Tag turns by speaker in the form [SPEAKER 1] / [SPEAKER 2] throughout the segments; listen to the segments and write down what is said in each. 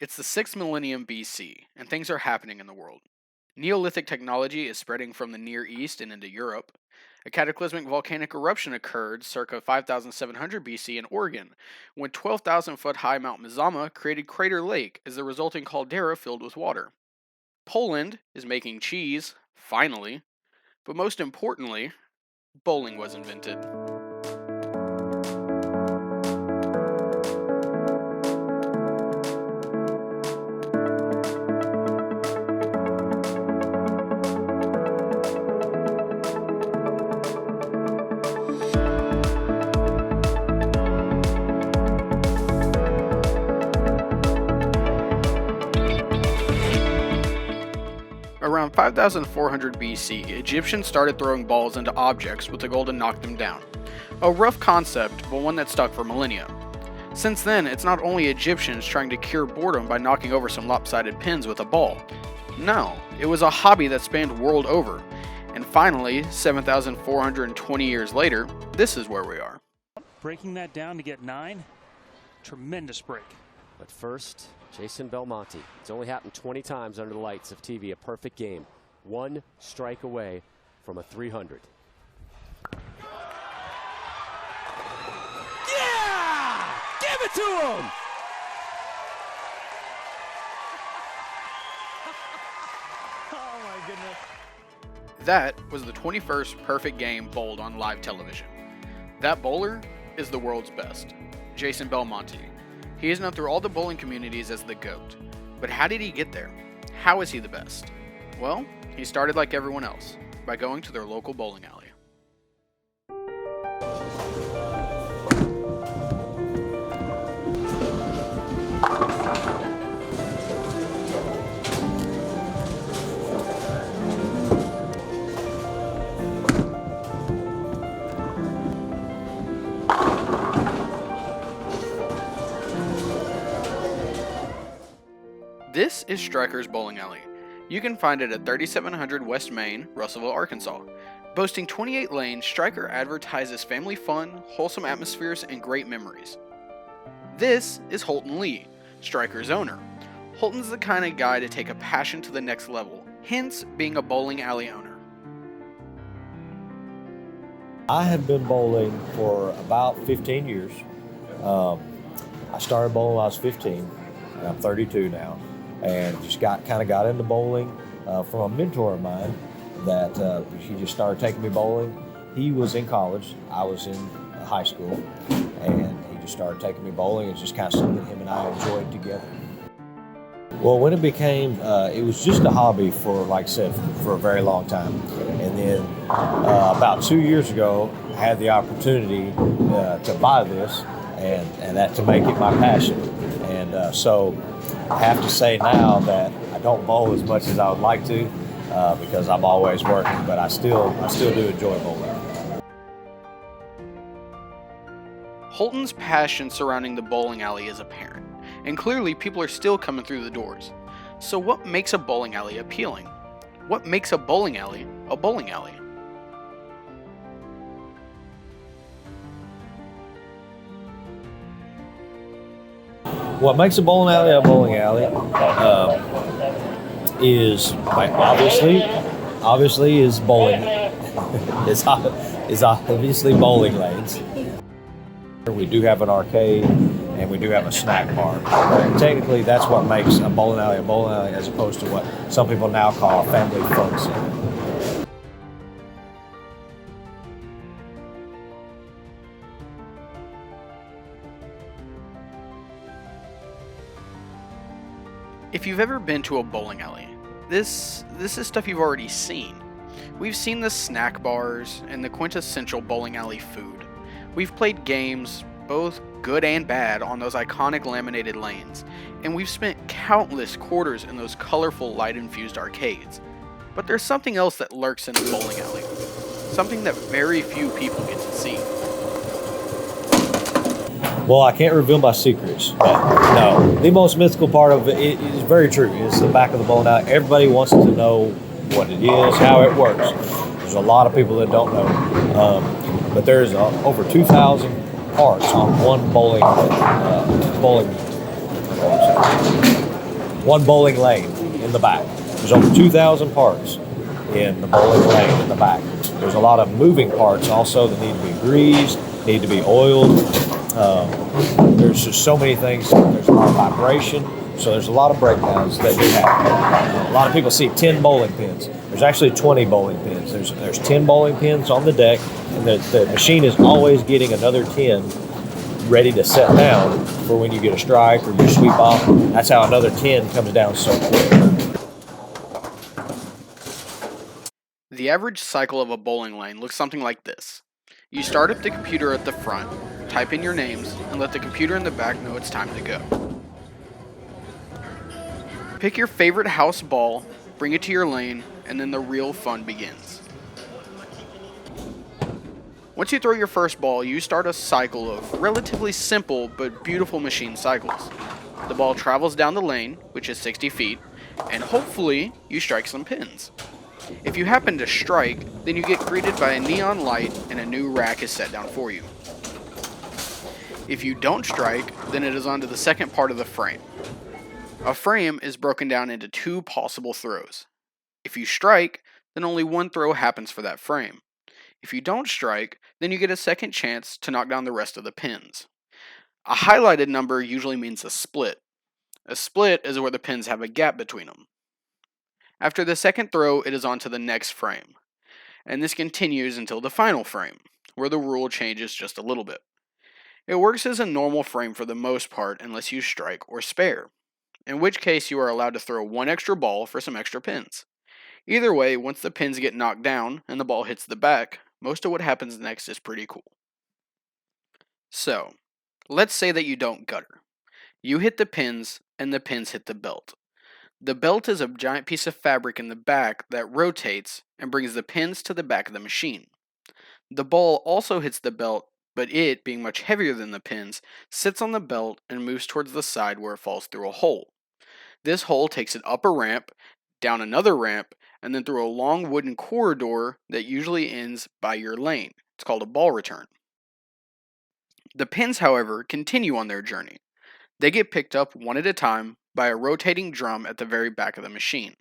[SPEAKER 1] It's the 6th millennium BC, and things are happening in the world. Neolithic technology is spreading from the Near East and into Europe. A cataclysmic volcanic eruption occurred circa 5700 BC in Oregon, when 12,000-foot high Mount Mazama created Crater Lake as the resulting caldera filled with water. Poland is making cheese, finally, but most importantly, bowling was invented. Around 5400 BC, Egyptians started throwing balls into objects with the goal to knock them down. A rough concept, but one that stuck for millennia. Since then, it's not only Egyptians trying to cure boredom by knocking over some lopsided pins with a ball. No, it was a hobby that spanned world over. And finally, 7,420 years later, this is where we are.
[SPEAKER 2] Breaking that down to get 9, tremendous break.
[SPEAKER 3] But first, Jason Belmonte. It's only happened 20 times under the lights of TV. A perfect game. One strike away from a 300. Yeah! Give it to him!
[SPEAKER 2] Oh my goodness.
[SPEAKER 1] That was the 21st perfect game bowled on live television. That bowler is the world's best, Jason Belmonte. He is known through all the bowling communities as the GOAT. But how did he get there? How is he the best? Well, he started like everyone else, by going to their local bowling alley. This is Striker's Bowling Alley. You can find it at 3700 West Main, Russellville, Arkansas. Boasting 28 lanes, Striker advertises family fun, wholesome atmospheres, and great memories. This is Holton Lee, Striker's owner. Holton's the kind of guy to take a passion to the next level, hence being a bowling alley owner.
[SPEAKER 4] I have been bowling for about 15 years. I started bowling when I was 15, and I'm 32 now. And just got into bowling from a mentor of mine that he just started taking me bowling. He was in college, I was in high school, and he just started taking me bowling. It's just kind of something him and I enjoyed together. Well, when it became, it was just a hobby for, like I said, for a very long time. And then about 2 years ago, I had the opportunity to buy this and that to make it my passion. And so I have to say now that I don't bowl as much as I would like to because I'm always working, but I still do enjoy bowling.
[SPEAKER 1] Holton's passion surrounding the bowling alley is apparent, and clearly people are still coming through the doors. So what makes a bowling alley appealing? What makes a bowling alley a bowling alley?
[SPEAKER 4] What makes a bowling alley is obviously is bowling. is obviously bowling lanes. We do have an arcade and we do have a snack bar. But technically, that's what makes a bowling alley as opposed to what some people now call a family fun center.
[SPEAKER 1] If you've ever been to a bowling alley, this is stuff you've already seen. We've seen the snack bars and the quintessential bowling alley food. We've played games, both good and bad, on those iconic laminated lanes, and we've spent countless quarters in those colorful light-infused arcades. But there's something else that lurks in the bowling alley, something that very few people get to see.
[SPEAKER 4] Well, I can't reveal my secrets, but no. The most mythical part of it is very true. It's the back of the bowling alley. Everybody wants to know what it is, how it works. There's a lot of people that don't know. But there's over 2,000 parts on one bowling unit. one bowling lane in the back. There's over 2,000 parts in the bowling lane in the back. There's a lot of moving parts also that need to be greased, need to be oiled. There's just so many things. There's a lot of vibration. So there's a lot of breakdowns that we have. A lot of people see 10 bowling pins. There's actually 20 bowling pins. There's 10 bowling pins on the deck, and the machine is always getting another 10 ready to set down for when you get a strike or you sweep off. That's how another 10 comes down so quick.
[SPEAKER 1] The average cycle of a bowling lane looks something like this. You start up the computer at the front, type in your names, and let the computer in the back know it's time to go. Pick your favorite house ball, bring it to your lane, and then the real fun begins. Once you throw your first ball, you start a cycle of relatively simple but beautiful machine cycles. The ball travels down the lane, which is 60 feet, and hopefully you strike some pins. If you happen to strike, then you get greeted by a neon light and a new rack is set down for you. If you don't strike, then it is on to the second part of the frame. A frame is broken down into two possible throws. If you strike, then only one throw happens for that frame. If you don't strike, then you get a second chance to knock down the rest of the pins. A highlighted number usually means a split. A split is where the pins have a gap between them. After the second throw, it is on to the next frame. And this continues until the final frame, where the rule changes just a little bit. It works as a normal frame for the most part unless you strike or spare, in which case you are allowed to throw one extra ball for some extra pins. Either way, once the pins get knocked down and the ball hits the back, most of what happens next is pretty cool. So, let's say that you don't gutter. You hit the pins and the pins hit the belt. The belt is a giant piece of fabric in the back that rotates and brings the pins to the back of the machine. The ball also hits the belt, but it, being much heavier than the pins, sits on the belt and moves towards the side where it falls through a hole. This hole takes it up a ramp, down another ramp, and then through a long wooden corridor that usually ends by your lane. It's called a ball return. The pins, however, continue on their journey. They get picked up one at a time by a rotating drum at the very back of the machine.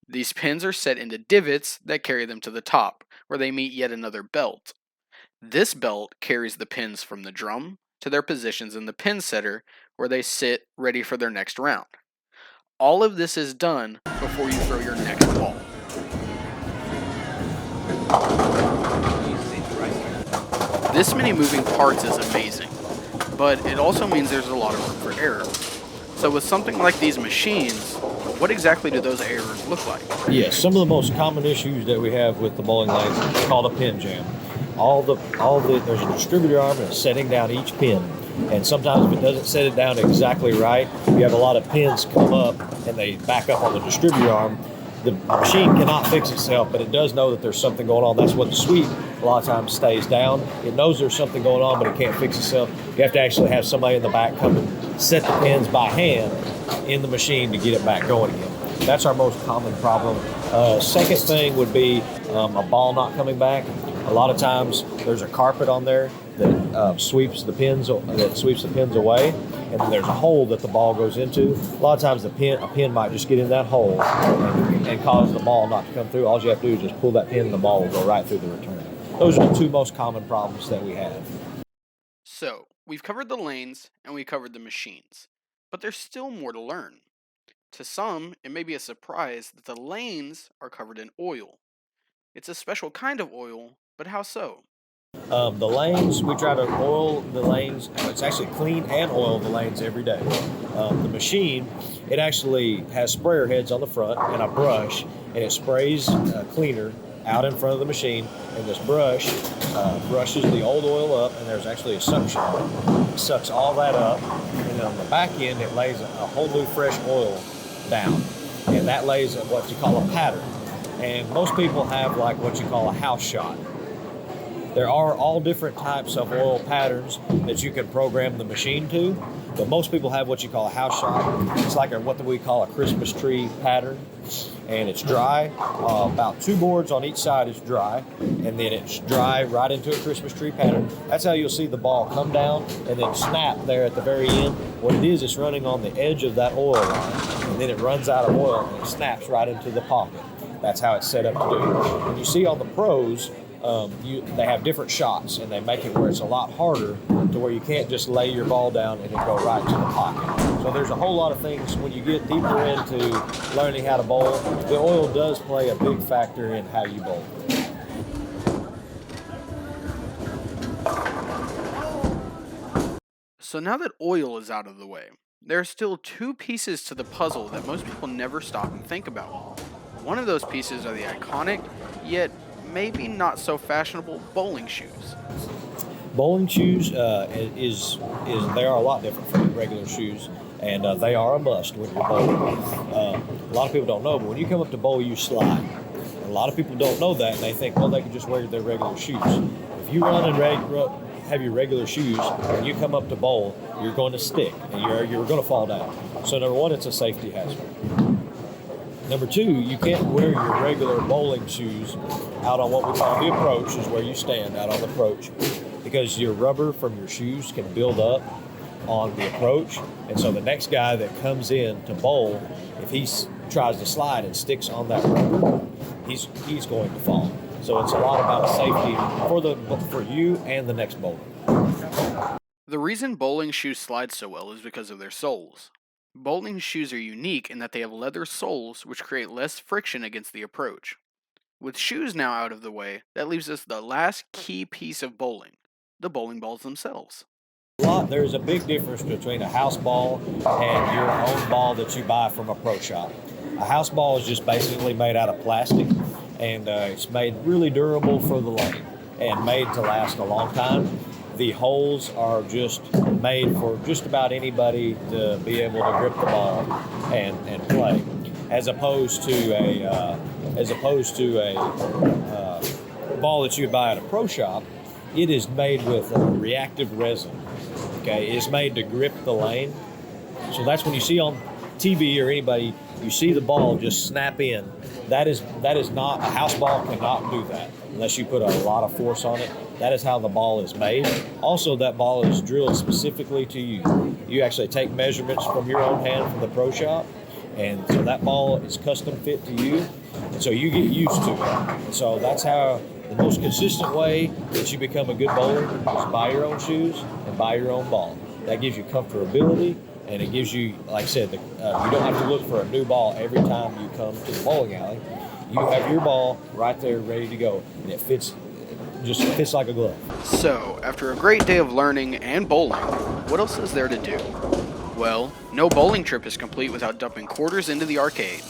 [SPEAKER 1] These pins are set into divots that carry them to the top, where they meet yet another belt. This belt carries the pins from the drum to their positions in the pin setter, where they sit ready for their next round. All of this is done before you throw your next ball. This many moving parts is amazing, but it also means there's a lot of room for error. So with something like these machines, what exactly do those errors look like?
[SPEAKER 4] Yes, some of the most common issues that we have with the bowling lanes is called a pin jam. There's a distributor arm and it's setting down each pin. And sometimes if it doesn't set it down exactly right, you have a lot of pins come up and they back up on the distributor arm. The machine cannot fix itself, but it does know that there's something going on. That's what the sweep a lot of times stays down. It knows there's something going on, but it can't fix itself. You have to actually have somebody in the back come and set the pins by hand in the machine to get it back going again. That's our most common problem. Second thing would be a ball not coming back. A lot of times there's a carpet on there that sweeps the pins away, and then there's a hole that the ball goes into. A lot of times a pin might just get in that hole and cause the ball not to come through. All you have to do is just pull that pin and the ball will go right through the return. Those are the two most common problems that we have.
[SPEAKER 1] So, we've covered the lanes and we covered the machines, but there's still more to learn. To some, it may be a surprise that the lanes are covered in oil. It's a special kind of oil, but how so?
[SPEAKER 4] The lanes, we try to oil the lanes. It's actually clean and oil the lanes every day. The machine, it actually has sprayer heads on the front and a brush, and it sprays cleaner out in front of the machine, and this brush brushes the old oil up, and there's actually a suction on it. It sucks all that up, and then on the back end, it lays a whole new fresh oil down, and that lays what you call a pattern. And most people have like what you call a house shot. There are all different types of oil patterns that you can program the machine to, but most people have what you call a house shot. It's like what we call a Christmas tree pattern, and it's dry. About 2 boards on each side is dry, and then it's dry right into a Christmas tree pattern. That's how you'll see the ball come down and then snap there at the very end. What it is, it's running on the edge of that oil line. and then it runs out of oil and it snaps right into the pocket. That's how it's set up to do. When you see on the pros, they have different shots, and they make it where it's a lot harder to where you can't just lay your ball down and it go right to the pocket. So there's a whole lot of things when you get deeper into learning how to bowl. The oil does play a big factor in how you bowl.
[SPEAKER 1] So now that oil is out of the way, there are still two pieces to the puzzle that most people never stop and think about. One of those pieces are the iconic, yet maybe not so fashionable bowling shoes.
[SPEAKER 4] Bowling shoes they are a lot different from regular shoes, and they are a must when you're bowling. A lot of people don't know, but when you come up to bowl, you slide. A lot of people don't know that, and they think, well, they can just wear their regular shoes. If you run and have your regular shoes, when you come up to bowl, you're going to stick, and you're going to fall down. So number one, it's a safety hazard. Number two, you can't wear your regular bowling shoes out on what we call the approach, is where you stand out on the approach, because your rubber from your shoes can build up on the approach, and so the next guy that comes in to bowl, if he tries to slide and sticks on that rubber, he's going to fall. So it's a lot about safety for you and the next bowler.
[SPEAKER 1] The reason bowling shoes slide so well is because of their soles. Bowling shoes are unique in that they have leather soles which create less friction against the approach. With shoes now out of the way, that leaves us the last key piece of bowling, the bowling balls themselves.
[SPEAKER 4] There's a big difference between a house ball and your own ball that you buy from a pro shop. A house ball is just basically made out of plastic, and it's made really durable for the lane and made to last a long time. The holes are just made for just about anybody to be able to grip the ball and play, as opposed to a ball that you buy at a pro shop. It is made with reactive resin. Okay, it's made to grip the lane. So that's when you see on TV or anybody, you see the ball just snap in. That is not, a house ball cannot do that unless you put a lot of force on it. That is how the ball is made. Also, that ball is drilled specifically to you. You actually take measurements from your own hand from the pro shop, and so that ball is custom fit to you, and so you get used to it. And so that's how the most consistent way that you become a good bowler is buy your own shoes and buy your own ball. That gives you comfortability, and it gives you, like I said, you don't have to look for a new ball every time you come to the bowling alley. You have your ball right there ready to go, and it fits like a glove.
[SPEAKER 1] So, after a great day of learning and bowling, what else is there to do? Well, no bowling trip is complete without dumping quarters into the arcade.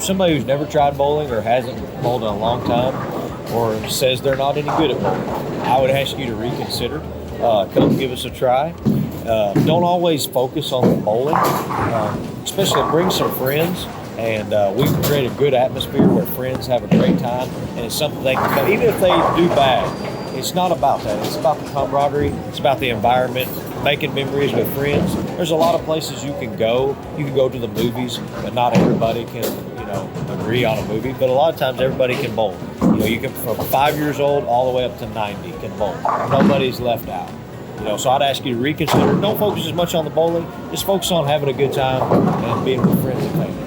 [SPEAKER 4] Somebody who's never tried bowling or hasn't bowled in a long time or says they're not any good at bowling, I would ask you to reconsider. Come give us a try. Don't always focus on the bowling. Especially bring some friends, and we can create a good atmosphere where friends have a great time, and it's something they can, even if they do bad, it's not about that. It's about the camaraderie. It's about the environment, making memories with friends. There's a lot of places you can go. You can go to the movies, but not everybody can, agree on a movie, but a lot of times everybody can bowl. You can from 5 years old all the way up to 90 can bowl. Nobody's left out. So I'd ask you to reconsider. Don't focus as much on the bowling. Just focus on having a good time and being with friends and family.